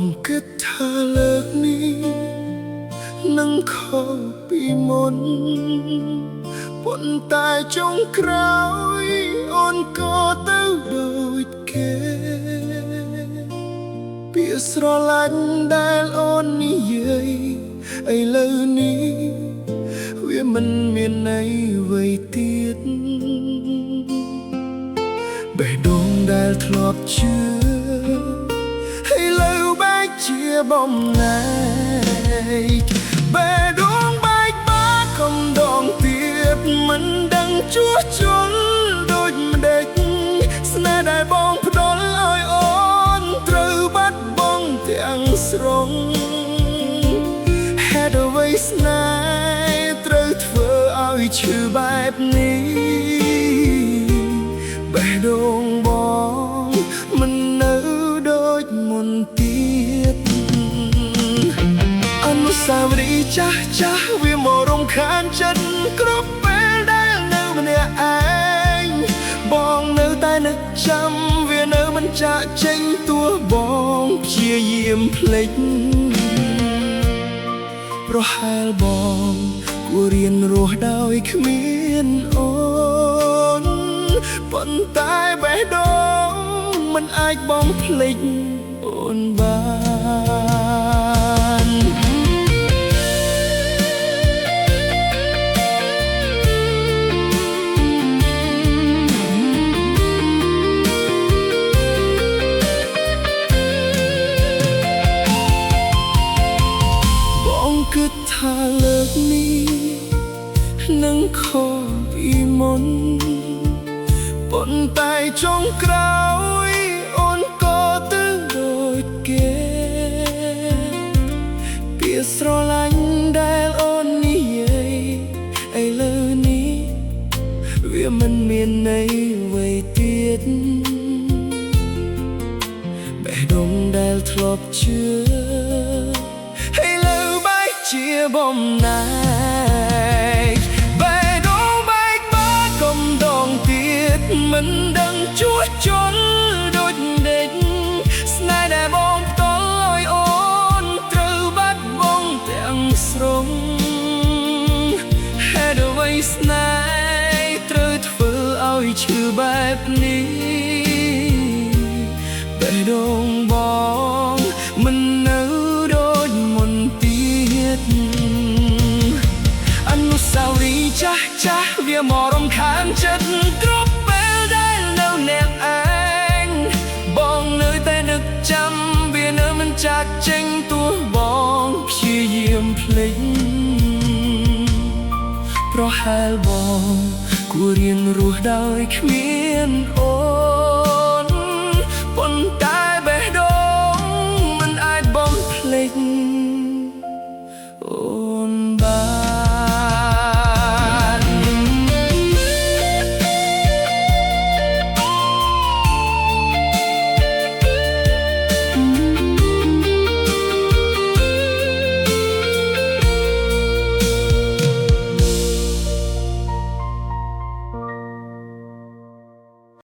បងគិតថាលើកនេះនឹងខុសពីមុនប៉ុន្តែចុងក្រោយអូនក៏ទៅដូចគេពាក្យស្រឡាញ់ដែលអូននិយាយឥឡូវនេះវាមិនមានន័យអ្វីទៀតបេះដូងដែលធ្លាប់ជឿឥឡូវបែកជាបំណែកបេះដូងបែកបាក់កំដងទៀតមិនដឹងជួសជុលដូចម្ដេចស្នេហ៍ដែលបងផ្ដល់ឲ្យអូនត្រូវបាត់បង់ទាំងស្រុងហេតុអ្វីស្នេហ៍ត្រូវធ្វើឲ្យឈឺបែបនេះបេះដូងបងមិននៅដូចមុនទៀតអនុស្សាវរីយ៍ចាស់វាមករំខានចិត្តគ្រប់ពេលដែលនៅម្នាក់ឯងបងនៅតែនឹកចាំវានៅមិនចាកចេញទោះបងព្យាយាមភ្លេចប្រហែលបងគួររៀនរស់ដោយគ្មានអូនប៉ុន្តែបេះដូងមិនអាចបងភ្លេចអូនបានបងគិតថាលើកនេះនឹងខុសពីមុនប៉ុន្តែចុងក្រោយអូនក៏ទៅដូចគេពាក្យស្រឡាញ់ដែលអូននិយាយឥឡូវនេះវាមិនមានន័យអ្វីទៀតបេះដូងដែលធ្លាប់ជឿឥឡូវបែកជាបំណែកបេះដូងបែកបាក់កំដងទៀតមិនដឹងជួសជុលដូចម្ដេចស្នេហ៍ដែលបងផ្ដល់ឲ្យអូនត្រូវបាត់បង់ទាំងស្រុងហេតុអ្វីស្នេហ៍ត្រូវធ្វើឲ្យឈឺបែបនេះបេះដូងបងមិននៅដូចមុនទៀតអនុស្សាវរីយ៍ចាស់វាមករំខានចិត្តគ្រប់ពេលដែលនៅអ្នកឯងបងនៅតែនឹកចាំវានៅមិនចាកចេញទោះបងព្យាយាមភ្លេចប្រហែលបងគួររៀនរស់ដោយគ្មានអូន